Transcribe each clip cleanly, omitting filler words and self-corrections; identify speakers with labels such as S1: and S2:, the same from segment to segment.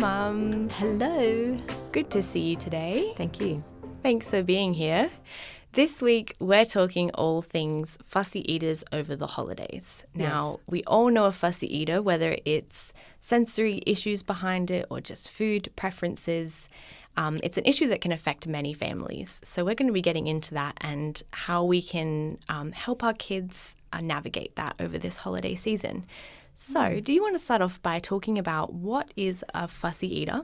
S1: Mum.
S2: Hello.
S1: Good to see you today.
S2: Thank you.
S1: Thanks for being here. This week, we're talking all things fussy eaters over the holidays. Now,
S2: Yes.
S1: we all know a fussy eater, whether it's sensory issues behind it or just food preferences. It's an issue that can affect many families. So we're going to be getting into that and how we can help our kids navigate that over this holiday season. So do you want to start off by talking about what is a fussy eater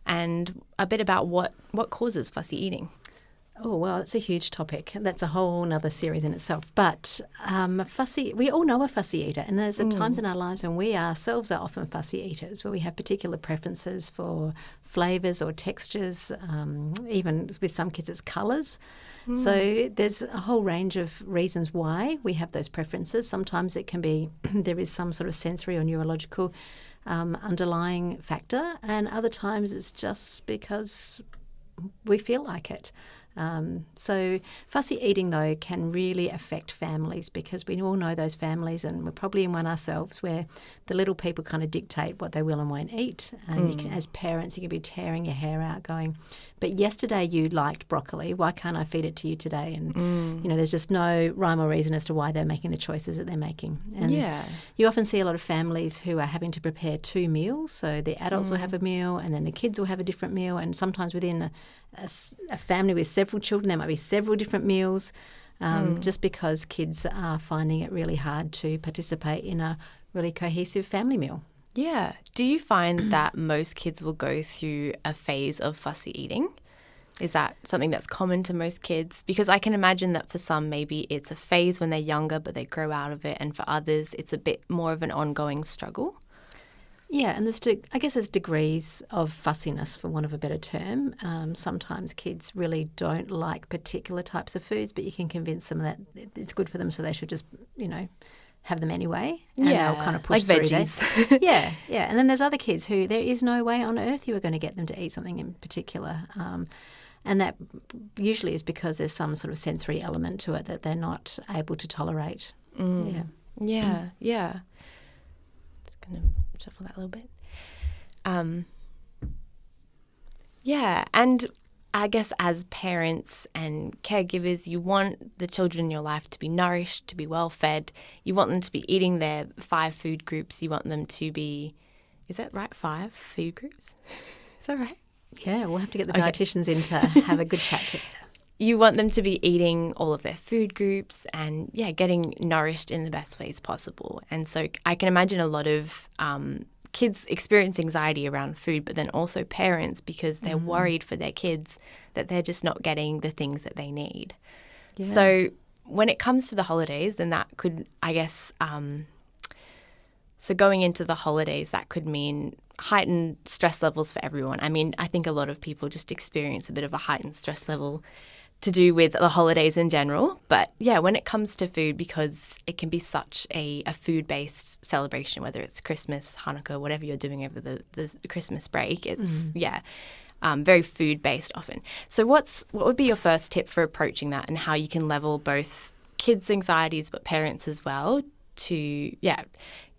S1: and a bit about what causes fussy eating?
S2: Oh, well, it's a huge topic. That's a whole nother series in itself. But we all know a fussy eater. And there's times in our lives when we ourselves are often fussy eaters, where we have particular preferences for flavours or textures, even with some kids it's colours. So there's a whole range of reasons why we have those preferences. Sometimes it can be there is some sort of sensory or neurological underlying factor, and other times it's just because we feel like it. So fussy eating, though, can really affect families because we all know those families, and we're probably in one ourselves, where the little people kind of dictate what they will and won't eat. And you can, as parents, you can be tearing your hair out going, but yesterday you liked broccoli, why can't I feed it to you today? And, there's just no rhyme or reason as to why they're making the choices that they're making. And you often see a lot of families who are having to prepare 2 meals. So the adults will have a meal and then the kids will have a different meal. And sometimes within a family with several children, there might be several different meals, just because kids are finding it really hard to participate in a really cohesive family meal.
S1: Yeah. Do you find that most kids will go through a phase of fussy eating? Is that something that's common to most kids? Because I can imagine that for some, maybe it's a phase when they're younger, but they grow out of it. And for others, it's a bit more of an ongoing struggle.
S2: Yeah, and I guess there's degrees of fussiness, for want of a better term. Sometimes kids really don't like particular types of foods, but you can convince them that it's good for them, so they should just, have them anyway. And they'll kind of push
S1: like
S2: through
S1: veggies.
S2: Yeah. And then there's other kids who there is no way on earth you are going to get them to eat something in particular. And that usually is because there's some sort of sensory element to it that they're not able to tolerate.
S1: Yeah. Just going to shuffle that a little bit. And I guess as parents and caregivers, you want the children in your life to be nourished, to be well fed. You want them to be eating their 5 food groups. You want them to be, is that right? 5 food groups? Is that right?
S2: Yeah, we'll have to get the dietitians in to have a good chat.
S1: You want them to be eating all of their food groups and, getting nourished in the best ways possible. And so I can imagine a lot of kids experience anxiety around food, but then also parents because they're worried for their kids that they're just not getting the things that they need. Yeah. So when it comes to the holidays, then that could, I guess, so going into the holidays, that could mean heightened stress levels for everyone. I mean, I think a lot of people just experience a bit of a heightened stress level to do with the holidays in general. But when it comes to food, because it can be such a food-based celebration, whether it's Christmas, Hanukkah, whatever you're doing over the Christmas break, it's, very food-based often. So what would be your first tip for approaching that and how you can level both kids' anxieties but parents as well to,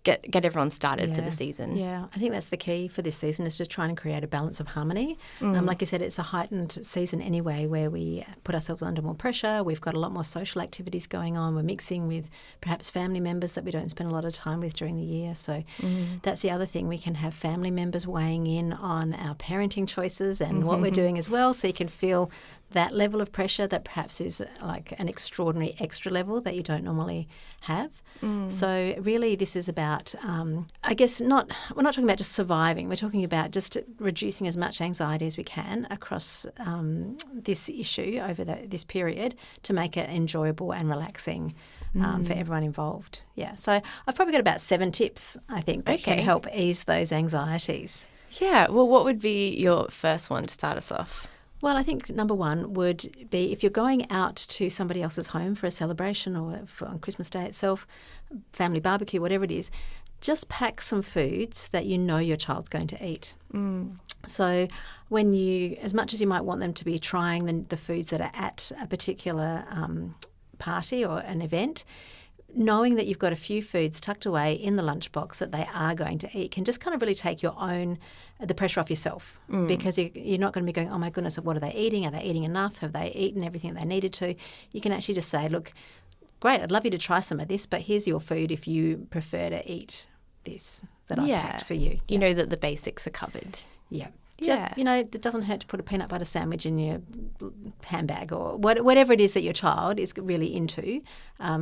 S1: get everyone started for the season?
S2: Yeah, I think that's the key for this season is just trying to create a balance of harmony. Like I said, it's a heightened season anyway where we put ourselves under more pressure. We've got a lot more social activities going on. We're mixing with perhaps family members that we don't spend a lot of time with during the year. So that's the other thing. We can have family members weighing in on our parenting choices and what we're doing as well, so you can feel that level of pressure that perhaps is like an extraordinary extra level that you don't normally have. So really this is about, I guess we're not talking about just surviving. We're talking about just reducing as much anxiety as we can across this issue over this period to make it enjoyable and relaxing for everyone involved. Yeah, so I've probably got about 7 tips, I think, that can help ease those anxieties.
S1: Yeah, well, what would be your first one to start us off?
S2: Well, I think number one would be if you're going out to somebody else's home for a celebration or on Christmas Day itself, family barbecue, whatever it is, just pack some foods that you know your child's going to eat. So when as much as you might want them to be trying the foods that are at a particular party or an event, knowing that you've got a few foods tucked away in the lunchbox that they are going to eat can just kind of really take the pressure off yourself, because you're not going to be going, oh my goodness, what are they eating? Are they eating enough? Have they eaten everything they needed to? You can actually just say, look, great, I'd love you to try some of this, but here's your food if you prefer to eat this that I've packed for you.
S1: You know that the basics are covered.
S2: Yeah.
S1: Yeah.
S2: You know, it doesn't hurt to put a peanut butter sandwich in your handbag, or whatever it is that your child is really into,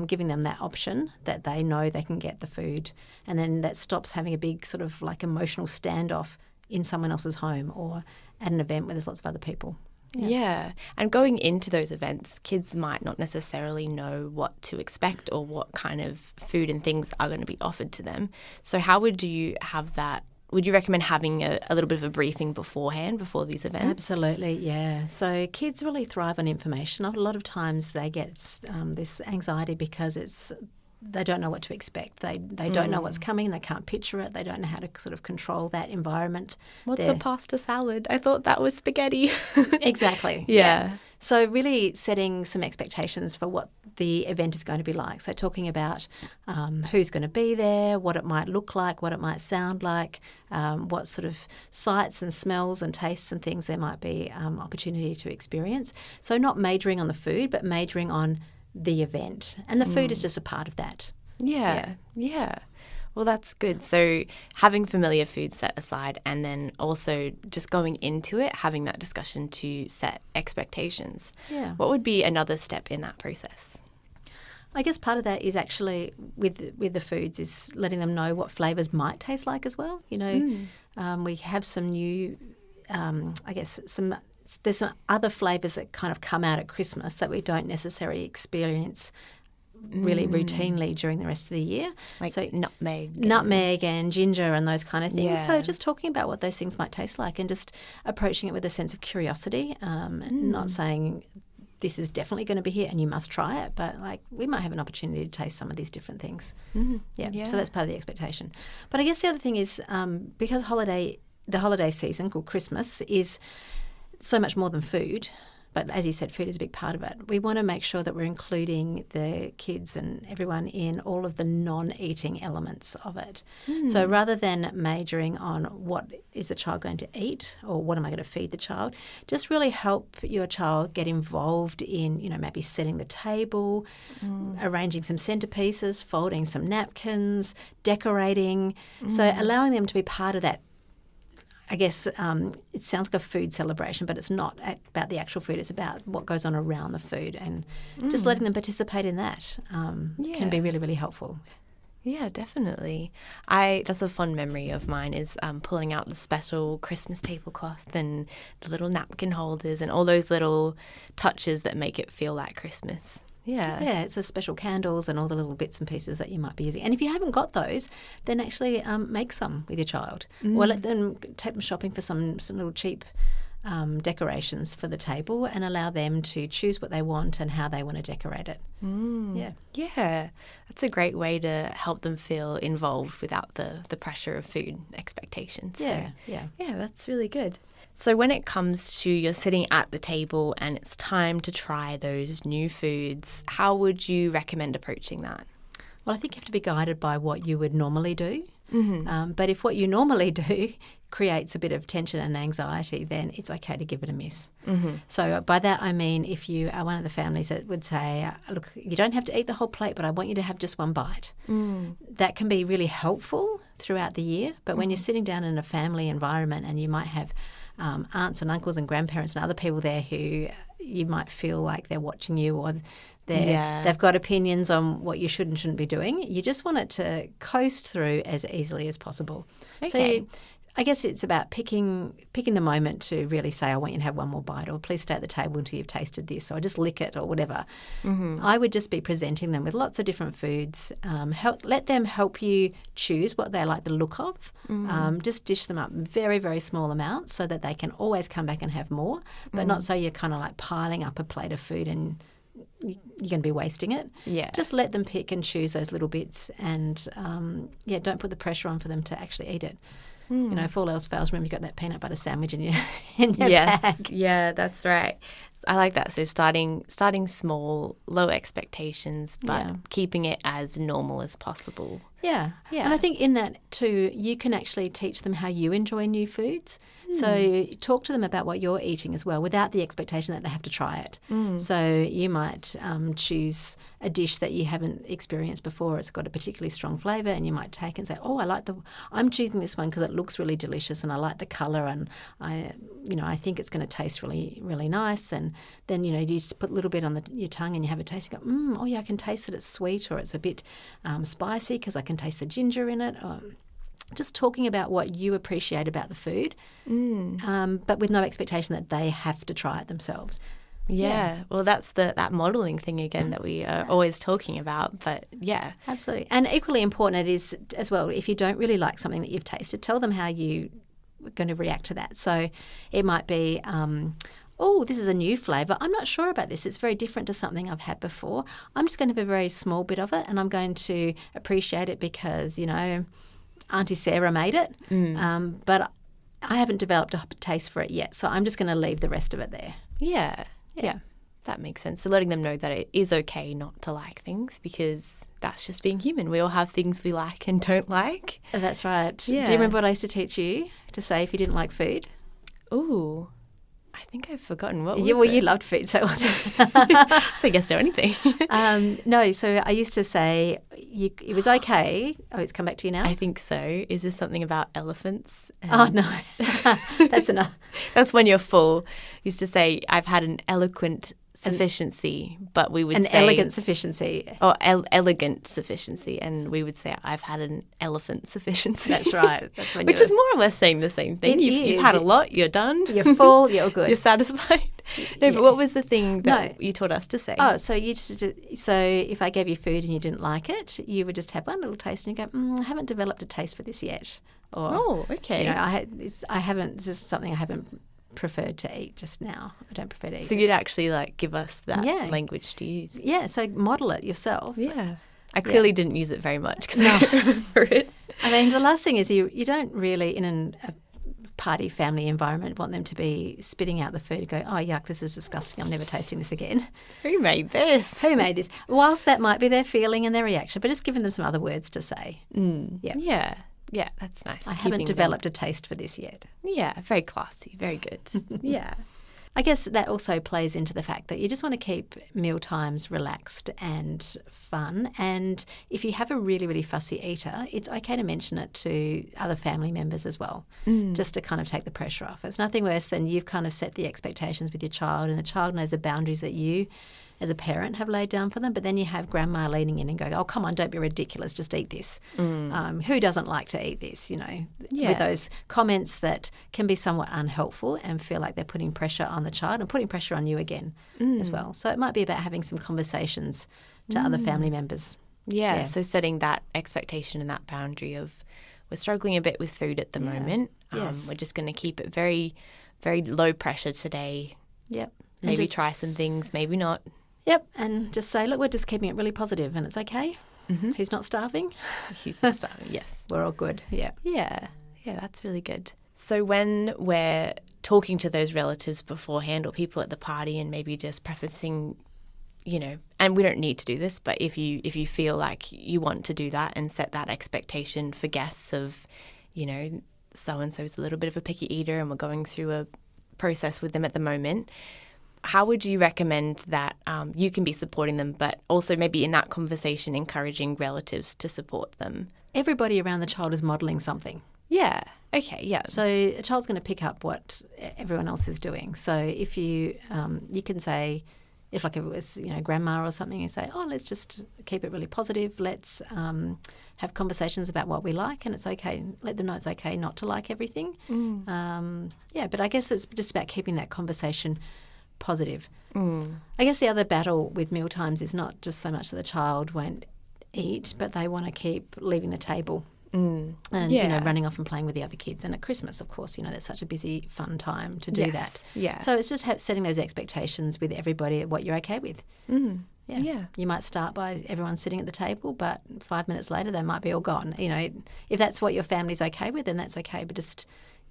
S2: giving them that option that they know they can get the food. And then that stops having a big sort of like emotional standoff in someone else's home or at an event where there's lots of other people.
S1: Yeah. And going into those events, kids might not necessarily know what to expect or what kind of food and things are going to be offered to them. So how would you have that? Would you recommend having a little bit of a briefing beforehand, before these events?
S2: Absolutely, yeah. So kids really thrive on information. A lot of times they get this anxiety because they don't know what to expect. They don't know what's coming. They can't picture it. They don't know how to sort of control that environment.
S1: What's a pasta salad? I thought that was spaghetti.
S2: Exactly.
S1: Yeah.
S2: So really setting some expectations for what the event is going to be like. So talking about who's going to be there, what it might look like, what it might sound like, what sort of sights and smells and tastes and things there might be opportunity to experience. So not majoring on the food, but majoring on the event. And the food is just a part of that.
S1: Yeah. Well, that's good. So having familiar food set aside, and then also just going into it, having that discussion to set expectations.
S2: Yeah.
S1: What would be another step in that process?
S2: I guess part of that is actually with the foods is letting them know what flavours might taste like as well. You know, we have some new, there's some other flavours that kind of come out at Christmas that we don't necessarily experience really routinely during the rest of the year.
S1: Like
S2: so
S1: nutmeg
S2: and ginger and those kind of things.
S1: Yeah.
S2: So just talking about what those things might taste like and just approaching it with a sense of curiosity, not saying this is definitely going to be here and you must try it, but like we might have an opportunity to taste some of these different things. Yeah. So that's part of the expectation. But I guess the other thing is because the holiday season called Christmas is so much more than food. But as you said, food is a big part of it. We want to make sure that we're including the kids and everyone in all of the non-eating elements of it. So rather than majoring on what is the child going to eat or what am I going to feed the child, just really help your child get involved in, you know, maybe setting the table, arranging some centerpieces, folding some napkins, decorating. So allowing them to be part of that. I guess it sounds like a food celebration, but it's not about the actual food. It's about what goes on around the food, and just letting them participate in that can be really, really helpful.
S1: Yeah, definitely. That's a fond memory of mine is pulling out the special Christmas tablecloth and the little napkin holders and all those little touches that make it feel like Christmas. Yeah,
S2: it's the special candles and all the little bits and pieces that you might be using. And if you haven't got those, then actually make some with your child, or let them take them shopping for some little cheap decorations for the table, and allow them to choose what they want and how they want to decorate it.
S1: Yeah, that's a great way to help them feel involved without the pressure of food expectations.
S2: Yeah,
S1: that's really good. So when it comes to you're sitting at the table and it's time to try those new foods, how would you recommend approaching that?
S2: Well, I think you have to be guided by what you would normally do. But if what you normally do creates a bit of tension and anxiety, then it's okay to give it a miss. So by that I mean if you are one of the families that would say, look, you don't have to eat the whole plate, but I want you to have just one bite. That can be really helpful throughout the year. But when you're sitting down in a family environment and you might have aunts and uncles and grandparents and other people there who you might feel like they're watching you, or they've got opinions on what you should and shouldn't be doing. You just want it to coast through as easily as possible.
S1: Okay.
S2: So I guess it's about picking the moment to really say, I want you to have one more bite, or please stay at the table until you've tasted this, or just lick it, or whatever. I would just be presenting them with lots of different foods. Let them help you choose what they like the look of. Just dish them up very, very small amounts so that they can always come back and have more, but not so you're kind of like piling up a plate of food and you're going to be wasting it.
S1: Yeah.
S2: Just let them pick and choose those little bits, and don't put the pressure on for them to actually eat it. You know, if all else fails, remember you've got that peanut butter sandwich in your bag.
S1: Yeah, that's right. I like that. So starting small, low expectations, but
S2: Yeah.
S1: keeping it as normal as possible.
S2: Yeah.
S1: Yeah.
S2: And I think in that too, you can actually teach them how you enjoy new foods. So talk to them about what you're eating as well without the expectation that they have to try it. So you might choose a dish that you haven't experienced before. It's got a particularly strong flavour, and you might take and say, oh, I'm choosing this one because it looks really delicious and I like the colour, and I think it's going to taste really, really nice. And then, you just put a little bit on your tongue and you have a taste and go, oh yeah, I can taste that it's sweet, or it's a bit spicy because I can taste the ginger in it. Just talking about what you appreciate about the food, but with no expectation that they have to try it themselves.
S1: Yeah. Well, that's that modelling thing again that we are always talking about. But yeah.
S2: Absolutely. And equally important it is as well, if you don't really like something that you've tasted, tell them how you are going to react to that. So it might be, oh, this is a new flavour. I'm not sure about this. It's very different to something I've had before. I'm just going to have a very small bit of it, and I'm going to appreciate it because, Auntie Sarah made it, but I haven't developed a taste for it yet, so I'm just going to leave the rest of it there.
S1: Yeah. That makes sense. So letting them know that it is okay not to like things, because that's just being human. We all have things we like and don't like.
S2: That's right.
S1: Yeah.
S2: Do you remember what I used to teach you to say if you didn't like food?
S1: Ooh, I think I've forgotten what was
S2: Well,
S1: it.
S2: you loved food, so it wasn't.
S1: So I guess do anything.
S2: No, so I used to say it was okay. Oh, it's come back to you now?
S1: I think so. Is this something about elephants?
S2: Oh, no. That's enough.
S1: That's when you're full. Used to say, I've had an eloquent sufficiency, but we would
S2: An
S1: say...
S2: elegant sufficiency.
S1: Or elegant sufficiency, and we would say, I've had an elephant sufficiency.
S2: That's right. That's when
S1: Which is more or less saying the same thing.
S2: It
S1: You've
S2: is.
S1: had a lot, you're done.
S2: You're full, you're good.
S1: You're satisfied. No, but what was the thing that you taught us to say?
S2: Oh, so so if I gave you food and you didn't like it, you would just have one little taste and you go, I haven't developed a taste for this yet. Or,
S1: Oh, okay.
S2: I haven't. This is something I haven't preferred to eat just now. I don't prefer to eat.
S1: So
S2: this.
S1: you'd actually give us that
S2: Yeah.
S1: language to use.
S2: Yeah. So model it yourself.
S1: Yeah. I clearly didn't use it very much because I don't remember it.
S2: I mean, the last thing is you don't really in a party family environment want them to be spitting out the food and go, oh yuck, this is disgusting. I'm never tasting this again.
S1: Who made this?
S2: Who made this? Whilst that might be their feeling and their reaction, but just giving them some other words to say.
S1: Yeah. Yeah, that's nice.
S2: I haven't developed a taste for this yet.
S1: Yeah, very classy. Very good. Yeah.
S2: I guess that also plays into the fact that you just want to keep meal times relaxed and fun. And if you have a really, really fussy eater, it's okay to mention it to other family members as well, just to kind of take the pressure off. It's nothing worse than you've kind of set the expectations with your child and the child knows the boundaries that you as a parent have laid down for them, but then you have grandma leaning in and going, oh, come on, don't be ridiculous, just eat this. Who doesn't like to eat this, with those comments that can be somewhat unhelpful and feel like they're putting pressure on the child and putting pressure on you again as well. So it might be about having some conversations to other family members.
S1: Yeah, so setting that expectation and that boundary of we're struggling a bit with food at the moment.
S2: Yes.
S1: We're just going to keep it very, very low pressure today.
S2: Yep.
S1: Maybe try some things, maybe not.
S2: Yep, and just say, look, we're just keeping it really positive and it's okay. Who's not starving?
S1: He's not starving, yes.
S2: We're all good, yeah.
S1: Yeah, that's really good. So when we're talking to those relatives beforehand or people at the party and maybe just prefacing, and we don't need to do this, but if you feel like you want to do that and set that expectation for guests of, so-and-so is a little bit of a picky eater and we're going through a process with them at the moment, how would you recommend that you can be supporting them, but also maybe in that conversation encouraging relatives to support them?
S2: Everybody around the child is modelling something.
S1: Yeah. Okay. Yeah.
S2: So a child's going to pick up what everyone else is doing. So if you can say, if it was grandma or something, you say, oh, let's just keep it really positive. Let's have conversations about what we like, and it's okay. Let them know it's okay not to like everything. But I guess it's just about keeping that conversation positive. I guess the other battle with meal times is not just so much that the child won't eat, but they want to keep leaving the table and running off and playing with the other kids. And at Christmas, of course, that's such a busy, fun time to do that.
S1: Yeah.
S2: So it's just setting those expectations with everybody what you're okay with. Yeah. You might start by everyone sitting at the table, but 5 minutes later they might be all gone. If that's what your family's okay with, then that's okay. But just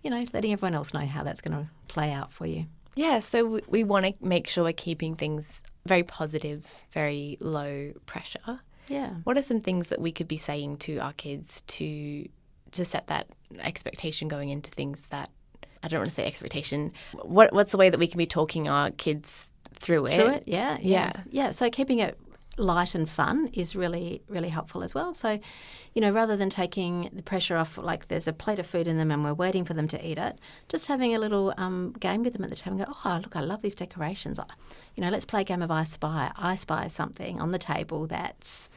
S2: letting everyone else know how that's going to play out for you.
S1: Yeah, so we want to make sure we're keeping things very positive, very low pressure.
S2: Yeah.
S1: What are some things that we could be saying to our kids to set that expectation going into things that, I don't want to say expectation, what's the way that we can be talking our kids through it?
S2: Yeah. So keeping it light and fun is really, really helpful as well. So, rather than taking the pressure off, like there's a plate of food in them and we're waiting for them to eat it, just having a little game with them at the table and go, oh, look, I love these decorations. Let's play a game of I Spy. I spy something on the table that's,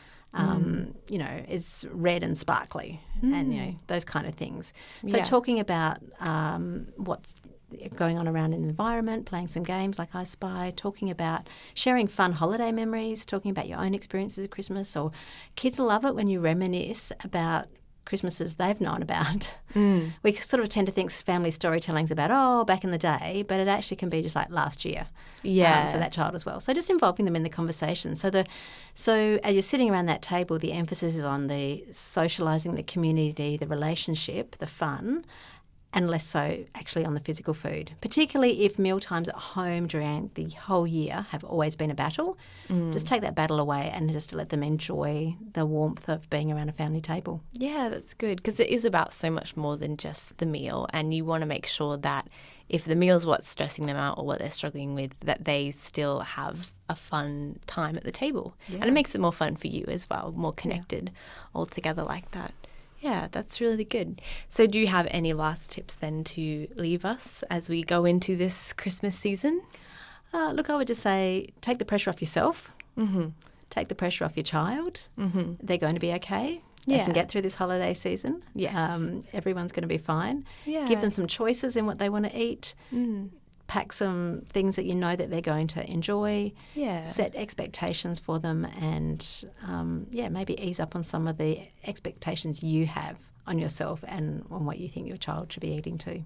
S2: is red and sparkly and, those kind of things. So talking about what's going on around in the environment, playing some games like I Spy, talking about sharing fun holiday memories, talking about your own experiences of Christmas. Or kids love it when you reminisce about Christmases they've known about. We sort of tend to think family storytelling's about, back in the day, but it actually can be just like last year for that child as well. So just involving them in the conversation. So as you're sitting around that table, the emphasis is on the socialising, the community, the relationship, the fun, and less so actually on the physical food, particularly if meal times at home during the whole year have always been a battle. Just take that battle away and just let them enjoy the warmth of being around a family table.
S1: Yeah, that's good, because it is about so much more than just the meal, and you want to make sure that if the meal's what's stressing them out or what they're struggling with, that they still have a fun time at the table. Yeah. And it makes it more fun for you as well, more connected all together like that. Yeah, that's really good. So do you have any last tips then to leave us as we go into this Christmas season?
S2: Look, I would just say take the pressure off yourself. Take the pressure off your child. They're going to be okay. They can get through this holiday season.
S1: Yes.
S2: Everyone's going to be fine.
S1: Yeah.
S2: Give them some choices in what they want to eat. Pack some things that you know that they're going to enjoy.
S1: Yeah.
S2: Set expectations for them and, maybe ease up on some of the expectations you have on yourself and on what you think your child should be eating too.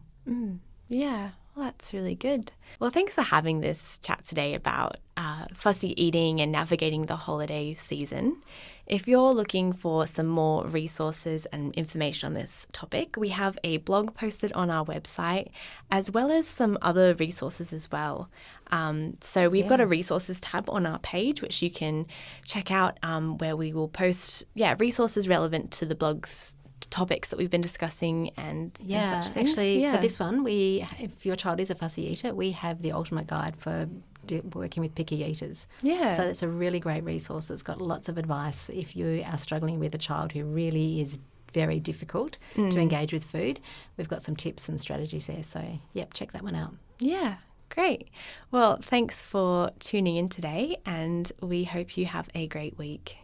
S1: Yeah, well, that's really good. Well, thanks for having this chat today about fussy eating and navigating the holiday season. If you're looking for some more resources and information on this topic, we have a blog posted on our website, as well as some other resources as well. So we've got a resources tab on our page, which you can check out, where we will post resources relevant to the blog's topics that we've been discussing and such things.
S2: Actually, for this one, if your child is a fussy eater, we have the ultimate guide for working with picky eaters.
S1: Yeah.
S2: So it's a really great resource. It's got lots of advice if you are struggling with a child who really is very difficult to engage with food. We've got some tips and strategies there. So, check that one out.
S1: Yeah, great. Well, thanks for tuning in today, and we hope you have a great week.